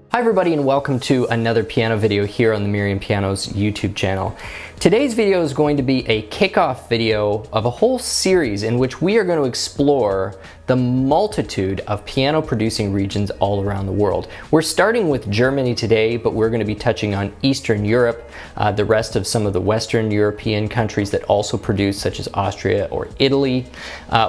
Hi everybody and welcome to another piano video here on the Merriam Pianos YouTube channel. Today's video is going to be a kickoff video of a whole series in which we are going to explore the multitude of piano producing regions all around the world. We're starting with Germany today, but we're going to be touching on Eastern Europe, the rest of some of the Western European countries that also produce, such as Austria or Italy.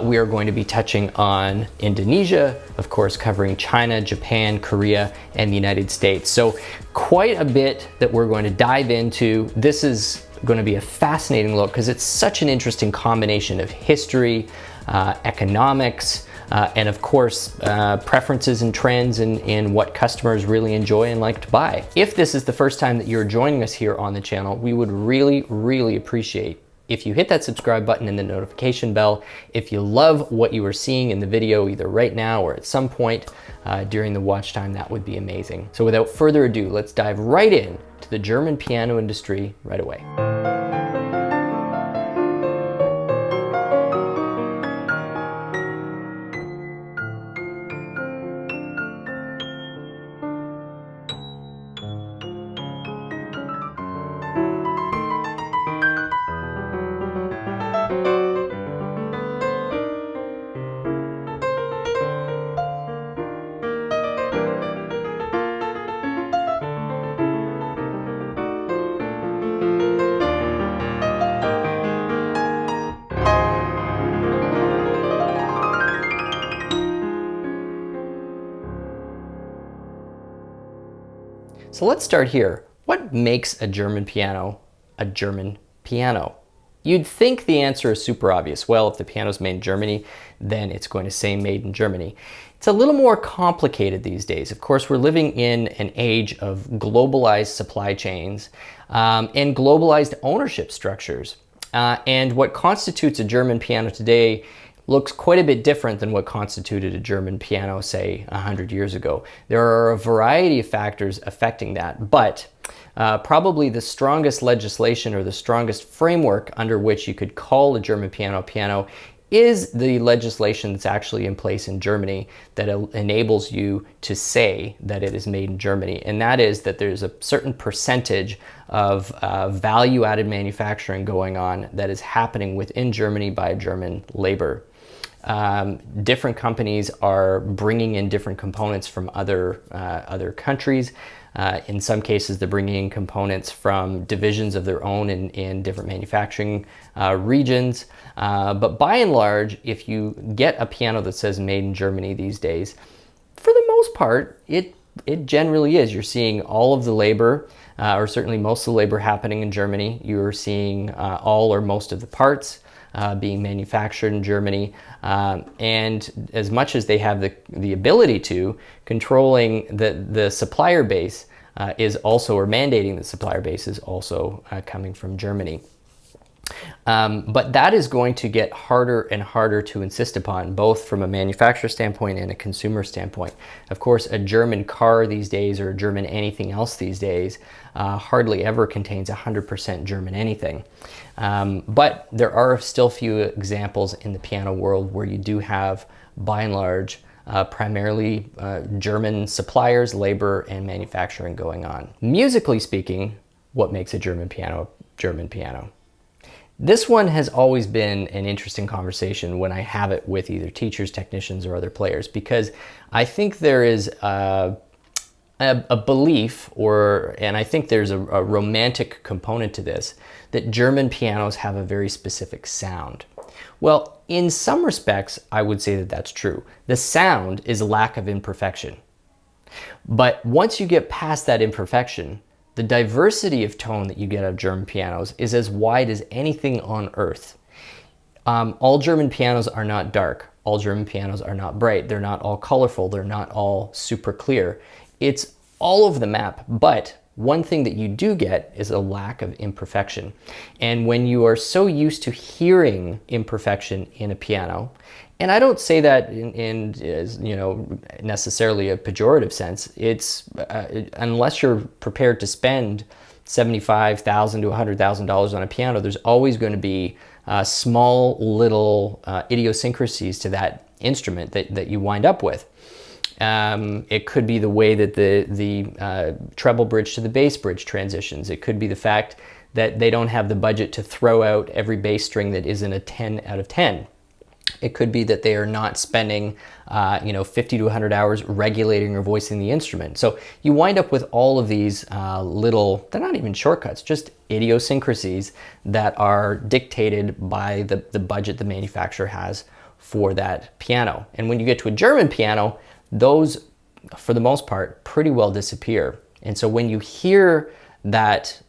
We are going to be touching on Indonesia, of course covering China, Japan, Korea, and the United States. So quite a bit that we're going to dive into. This is going to be a fascinating look because it's such an interesting combination of history, economics, and of course preferences and trends in what customers really enjoy and like to buy. If this is the first time that you're joining us here on the channel, we would really appreciate if you hit that subscribe button and the notification bell. If you love what you are seeing in the video, either right now or at some point during the watch time, that would be amazing. So without further ado, let's dive right in to the German piano industry right away. So let's start here. What makes a German piano a German piano? You'd think the answer is super obvious. Well, if the piano's made in Germany, then it's going to say made in Germany. It's a little more complicated these days. Of course, we're living in an age of globalized supply chains and globalized ownership structures. And what constitutes a German piano today looks quite a bit different than what constituted a German piano, say, 100 years ago. There are a variety of factors affecting that, but probably the strongest legislation or the strongest framework under which you could call a German piano a piano is the legislation that's actually in place in Germany that enables you to say that it is made in Germany. And that is that there's a certain percentage of value-added manufacturing going on that is happening within Germany by German labor. Different companies are bringing in different components from other countries. In some cases, they're bringing in components from divisions of their own in different manufacturing regions. But by and large, if you get a piano that says made in Germany these days, for the most part, it generally is. You're seeing all of the labor, or certainly most of the labor happening in Germany. You're seeing all or most of the parts being manufactured in Germany, and as much as they have the ability to, controlling the supplier base is also, or mandating the supplier base is also coming from Germany. But that is going to get harder and harder to insist upon, both from a manufacturer standpoint and a consumer standpoint. Of course, a German car these days, or a German anything else these days, hardly ever contains 100% German anything. But there are still few examples in the piano world where you do have, by and large, primarily German suppliers, labor, and manufacturing going on. Musically speaking, what makes a German piano a German piano? This one has always been an interesting conversation when I have it with either teachers, technicians, or other players, because I think there is a belief, and I think there's a romantic component to this, that German pianos have a very specific sound. Well, in some respects, I would say that that's true. The sound is a lack of imperfection. But once you get past that imperfection, the diversity of tone that you get out of German pianos is as wide as anything on earth. All German pianos are not dark. All German pianos are not bright. They're not all colorful. They're not all super clear. It's all over the map, but one thing that you do get is a lack of imperfection. And when you are so used to hearing imperfection in a piano, and I don't say that in necessarily a pejorative sense. It's unless you're prepared to spend $75,000 to $100,000 on a piano, there's always going to be small little idiosyncrasies to that instrument that you wind up with. It could be the way that the treble bridge to the bass bridge transitions. It could be the fact that they don't have the budget to throw out every bass string that isn't a 10 out of 10. It could be that they are not spending 50 to 100 hours regulating or voicing the instrument. So you wind up with all of these little, they're not even shortcuts, just idiosyncrasies that are dictated by the budget the manufacturer has for that piano. And when you get to a German piano, those, for the most part, pretty well disappear. And so when you hear that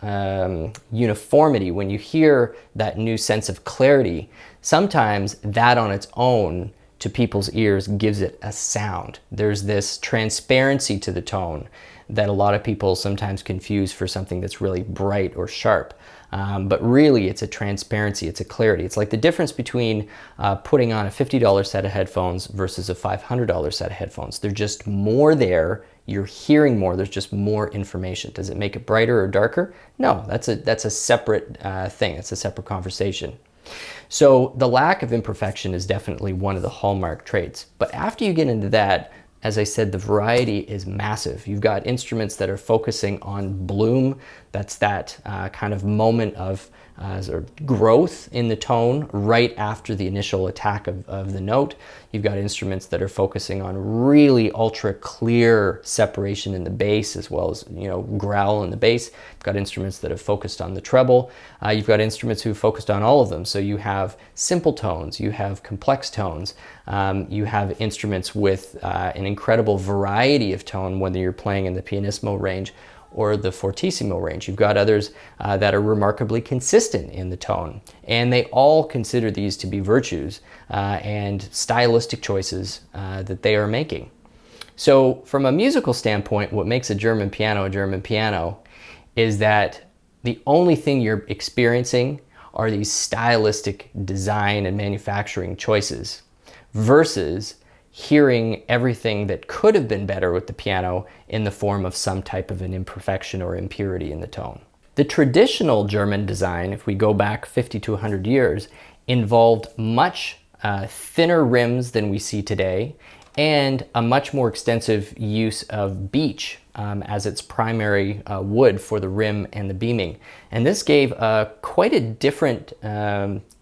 uniformity, when you hear that new sense of clarity, sometimes that on its own to people's ears gives it a sound. There's this transparency to the tone that a lot of people sometimes confuse for something that's really bright or sharp. But really it's a transparency, it's a clarity. It's like the difference between putting on a $50 set of headphones versus a $500 set of headphones. There's just more there, you're hearing more, there's just more information. Does it make it brighter or darker? No, that's a separate thing, it's a separate conversation. So the lack of imperfection is definitely one of the hallmark traits. But after you get into that, as I said, the variety is massive. You've got instruments that are focusing on bloom. That's that kind of moment of sort of growth in the tone right after the initial attack of the note. You've got instruments that are focusing on really ultra clear separation in the bass, as well as growl in the bass. You've got instruments that have focused on the treble. You've got instruments who focused on all of them. So you have simple tones, you have complex tones, you have instruments with an incredible variety of tone, whether you're playing in the pianissimo range or the fortissimo range. You've got others that are remarkably consistent in the tone, and they all consider these to be virtues and stylistic choices that they are making. So from a musical standpoint, what makes a German piano is that the only thing you're experiencing are these stylistic design and manufacturing choices versus hearing everything that could have been better with the piano in the form of some type of an imperfection or impurity in the tone. The traditional German design, if we go back 50 to 100 years, involved much thinner rims than we see today and a much more extensive use of beech as its primary wood for the rim and the beaming. And this gave quite a different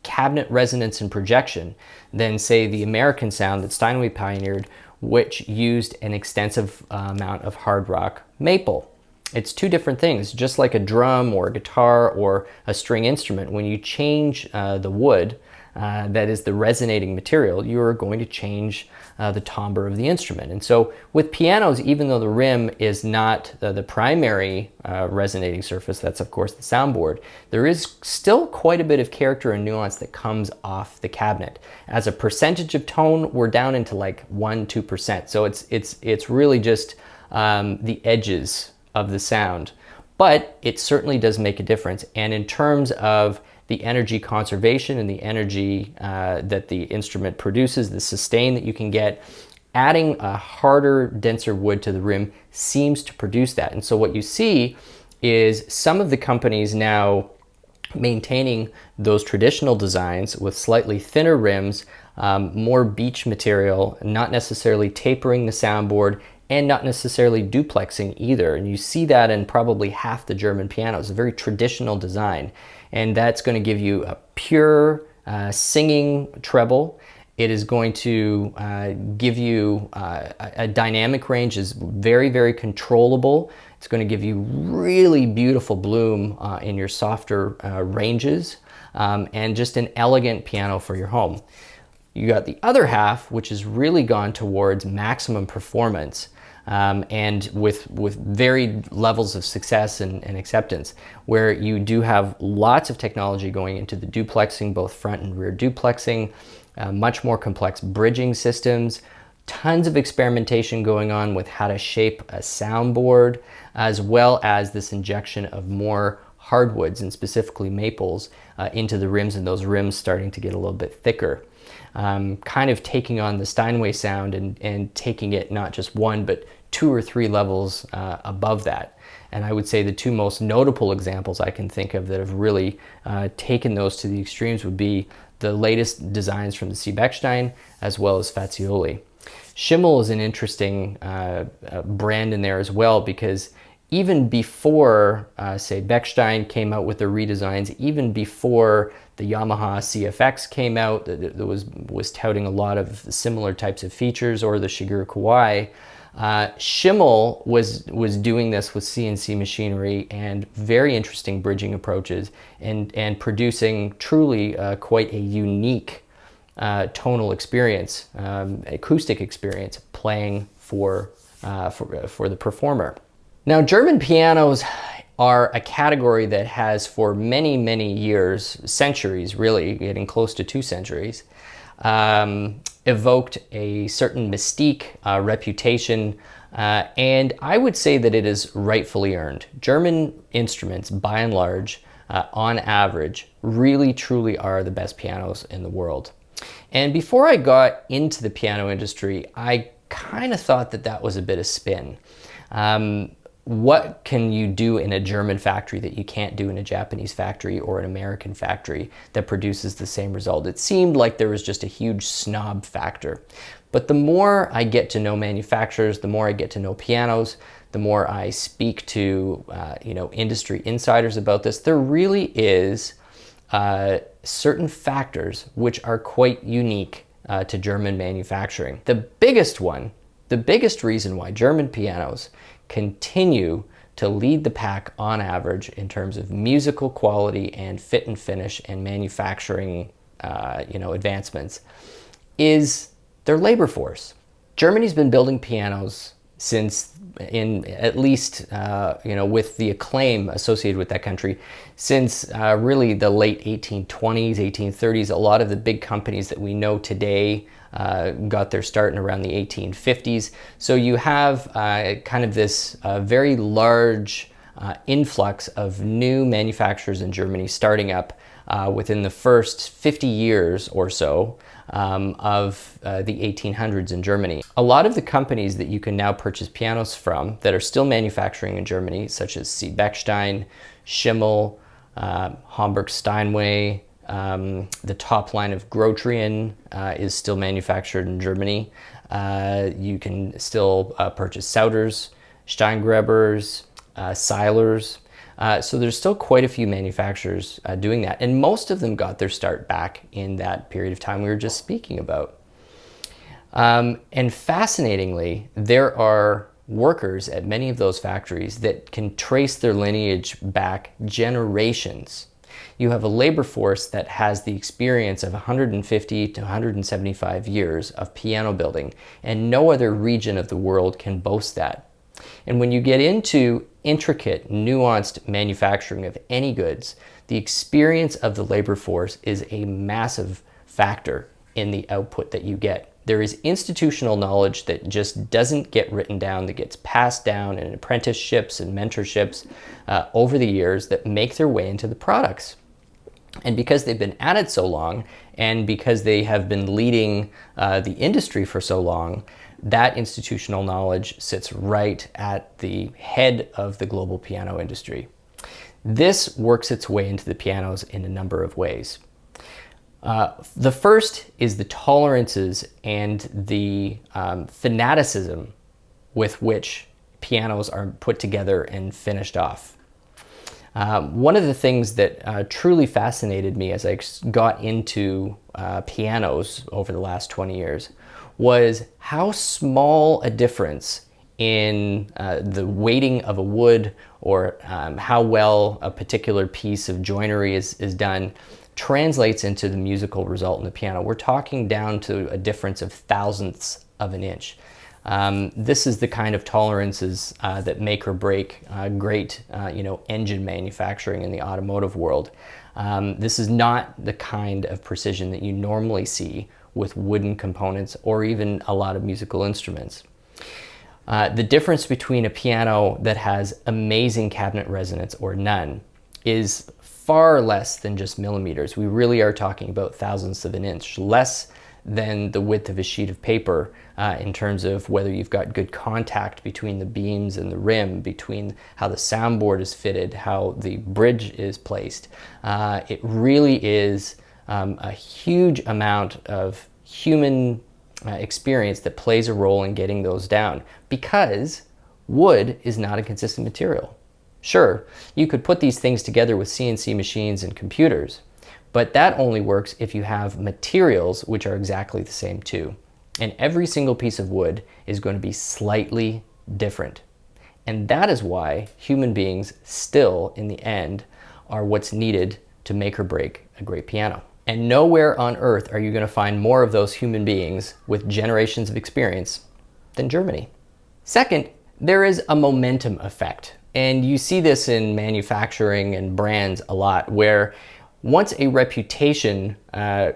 cabinet resonance and projection than, say, the American sound that Steinway pioneered, which used an extensive amount of hard rock maple. It's two different things, just like a drum or a guitar or a string instrument. When you change the wood, that is the resonating material, you are going to change the timbre of the instrument. And so with pianos, even though the rim is not the primary resonating surface, that's of course the soundboard, there is still quite a bit of character and nuance that comes off the cabinet. As a percentage of tone, we're down into like 1-2%. So it's really just the edges of the sound. But it certainly does make a difference. And in terms of the energy conservation and the energy that the instrument produces, the sustain that you can get, adding a harder, denser wood to the rim seems to produce that. And so what you see is some of the companies now maintaining those traditional designs with slightly thinner rims, more beech material, not necessarily tapering the soundboard, and not necessarily duplexing either. And you see that in probably half the German pianos, a very traditional design. And that's going to give you a pure singing treble. It is going to give you a dynamic range is very, very controllable. It's going to give you really beautiful bloom in your softer ranges and just an elegant piano for your home. You got the other half, which has really gone towards maximum performance. And with varied levels of success and acceptance, where you do have lots of technology going into the duplexing, both front and rear duplexing, much more complex bridging systems, tons of experimentation going on with how to shape a soundboard, as well as this injection of more hardwoods and specifically maples into the rims, and those rims starting to get a little bit thicker. Kind of taking on the Steinway sound and taking it not just one, but 2 or 3 levels above that. And I would say the two most notable examples I can think of that have really taken those to the extremes would be the latest designs from the Bechstein as well as Fazioli. Schimmel is an interesting brand in there as well, because even before, say, Bechstein came out with their redesigns, even before the Yamaha CFX came out, that was touting a lot of similar types of features, or the Shigeru Kawai, Schimmel was doing this with CNC machinery and very interesting bridging approaches, and producing truly quite a unique tonal experience, acoustic experience, playing for the performer. Now, German pianos are a category that has for many, many years, centuries really, getting close to 2 centuries, evoked a certain mystique, reputation, and I would say that it is rightfully earned. German instruments, by and large, on average, really truly are the best pianos in the world. And before I got into the piano industry, I kind of thought that that was a bit of spin. What can you do in a German factory that you can't do in a Japanese factory or an American factory that produces the same result? It seemed like there was just a huge snob factor. But the more I get to know manufacturers, the more I get to know pianos, the more I speak to industry insiders about this, there really is certain factors which are quite unique to German manufacturing. The biggest reason why German pianos continue to lead the pack on average in terms of musical quality and fit and finish and manufacturing advancements is their labor force. Germany's been building pianos since, at least with the acclaim associated with that country, since really the late 1820s, 1830s. A lot of the big companies that we know today got their start in around the 1850s. So you have kind of this very large influx of new manufacturers in Germany starting up within the first 50 years or so of the 1800s in Germany. A lot of the companies that you can now purchase pianos from that are still manufacturing in Germany, such as Bechstein, Schimmel, Hamburg Steinway, the top line of Grotrian is still manufactured in Germany. You can still purchase Souders, Steingrebers, Seilers. So there's still quite a few manufacturers doing that, and most of them got their start back in that period of time we were just speaking about. And fascinatingly, there are workers at many of those factories that can trace their lineage back generations. You have a labor force that has the experience of 150 to 175 years of piano building, and no other region of the world can boast that. And when you get into intricate, nuanced manufacturing of any goods, the experience of the labor force is a massive factor in the output that you get. There is institutional knowledge that just doesn't get written down, that gets passed down in apprenticeships and mentorships over the years that make their way into the products. And because they've been at it so long, and because they have been leading the industry for so long, that institutional knowledge sits right at the head of the global piano industry. This works its way into the pianos in a number of ways. The first is the tolerances and the fanaticism with which pianos are put together and finished off. One of the things that truly fascinated me as I got into pianos over the last 20 years was how small a difference in the weighting of a wood, or how well a particular piece of joinery is done, translates into the musical result in the piano. We're talking down to a difference of thousandths of an inch. This is the kind of tolerances that make or break great engine manufacturing in the automotive world. This is not the kind of precision that you normally see with wooden components or even a lot of musical instruments. The difference between a piano that has amazing cabinet resonance or none is far less than just millimeters. We really are talking about thousandths of an inch, less than the width of a sheet of paper in terms of whether you've got good contact between the beams and the rim, between how the soundboard is fitted, how the bridge is placed. It really is a huge amount of human experience that plays a role in getting those down, because wood is not a consistent material. Sure, you could put these things together with CNC machines and computers, but that only works if you have materials which are exactly the same too. And every single piece of wood is going to be slightly different. And that is why human beings still, in the end, are what's needed to make or break a great piano. And nowhere on earth are you going to find more of those human beings with generations of experience than Germany. Second, there is a momentum effect. And you see this in manufacturing and brands a lot, where once a reputation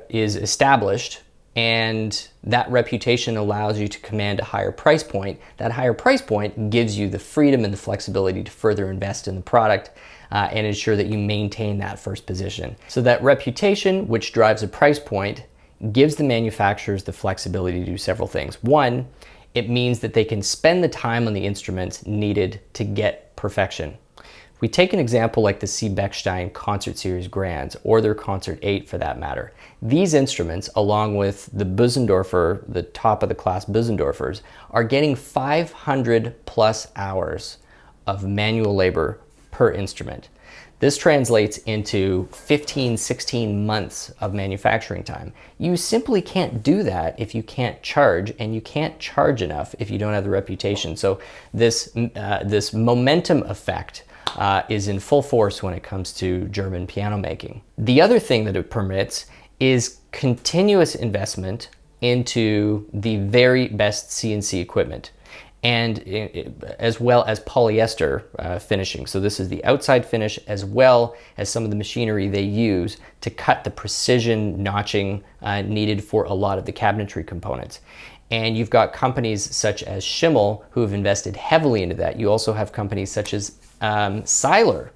is established and that reputation allows you to command a higher price point, that higher price point gives you the freedom and the flexibility to further invest in the product and ensure that you maintain that first position. So that reputation, which drives a price point, gives the manufacturers the flexibility to do several things. One, it means that they can spend the time on the instruments needed to get perfection. If we take an example like the C. Bechstein Concert Series Grands, or their Concert 8 for that matter, these instruments, along with the Bösendorfer, the top of the class Bösendorfers, are getting 500 plus hours of manual labor per instrument. This translates into 15, 16 months of manufacturing time. You simply can't do that if you can't charge, and you can't charge enough if you don't have the reputation. So this momentum effect is in full force when it comes to German piano making. The other thing that it permits is continuous investment into the very best CNC equipment, and as well as polyester finishing. So this is the outside finish, as well as some of the machinery they use to cut the precision notching needed for a lot of the cabinetry components. And you've got companies such as Schimmel who have invested heavily into that. You also have companies such as Seiler,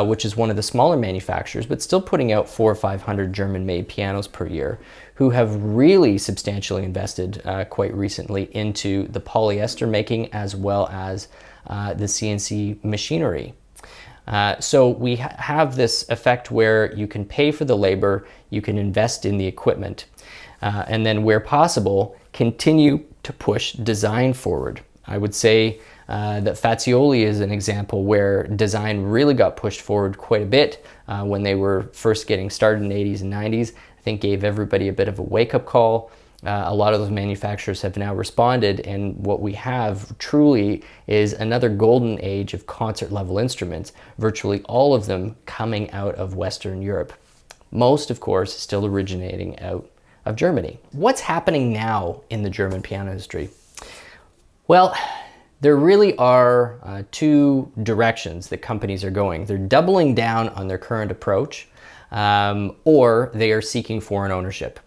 which is one of the smaller manufacturers, but still putting out 400 or 500 German-made pianos per year, who have really substantially invested quite recently into the polyester making, as well as the CNC machinery. So we have this effect where you can pay for the labor, you can invest in the equipment, and then where possible, continue to push design forward. I would say that Fazioli is an example where design really got pushed forward quite a bit when they were first getting started in the 80s and 90s. I think gave everybody a bit of a wake-up call. A lot of those manufacturers have now responded, and what we have truly is another golden age of concert-level instruments, virtually all of them coming out of Western Europe. Most, of course, still originating out of Germany. What's happening now in the German piano industry? Well, there really are two directions that companies are going. They're doubling down on their current approach, or they are seeking foreign ownership.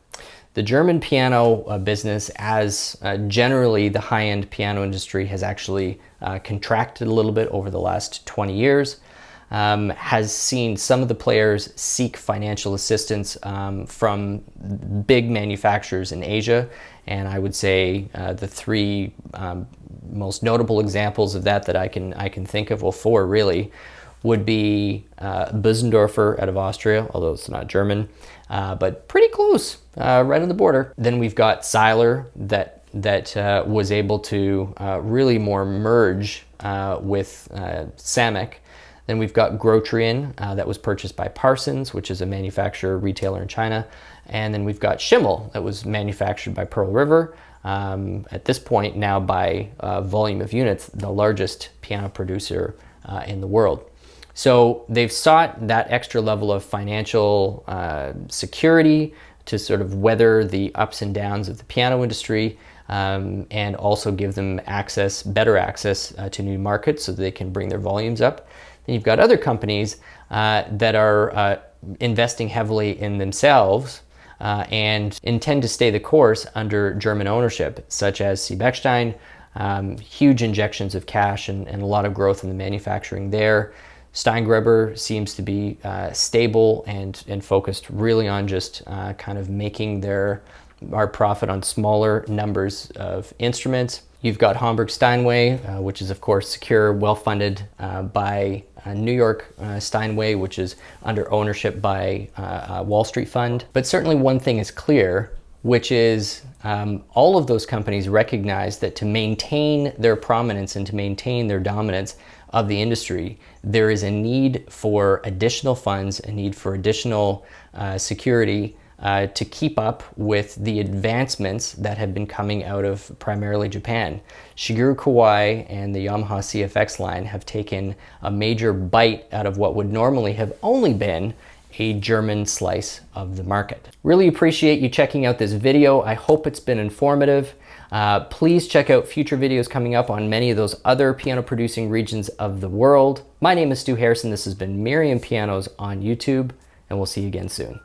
The German piano business, as generally the high-end piano industry, has actually contracted a little bit over the last 20 years, has seen some of the players seek financial assistance from big manufacturers in Asia. And I would say the three most notable examples of that I can think of, well, four really, would be Bösendorfer out of Austria, although it's not German, but pretty close, right on the border. Then we've got Seiler that was able to really more merge with Samek. Then we've got Grotrian that was purchased by Parsons, which is a manufacturer, retailer in China. And then we've got Schimmel that was manufactured by Pearl River. At this point now, by volume of units, the largest piano producer in the world. So they've sought that extra level of financial security to sort of weather the ups and downs of the piano industry, and also give them access, better access to new markets so that they can bring their volumes up. Then you've got other companies that are investing heavily in themselves and intend to stay the course under German ownership, such as C. Bechstein, huge injections of cash and a lot of growth in the manufacturing there. Steinweber seems to be stable and focused really on just kind of making our profit on smaller numbers of instruments. You've got Hamburg Steinway, which is of course secure, well-funded by New York Steinway, which is under ownership by Wall Street Fund. But certainly one thing is clear, which is all of those companies recognize that to maintain their prominence and to maintain their dominance of the industry, there is a need for additional funds, a need for additional security to keep up with the advancements that have been coming out of primarily Japan. Shigeru Kawai and the Yamaha CFX line have taken a major bite out of what would normally have only been a German slice of the market. Really appreciate you checking out this video. I hope it's been informative. Please check out future videos coming up on many of those other piano producing regions of the world. My name is Stu Harrison. This has been Merriam Pianos on YouTube, and we'll see you again soon.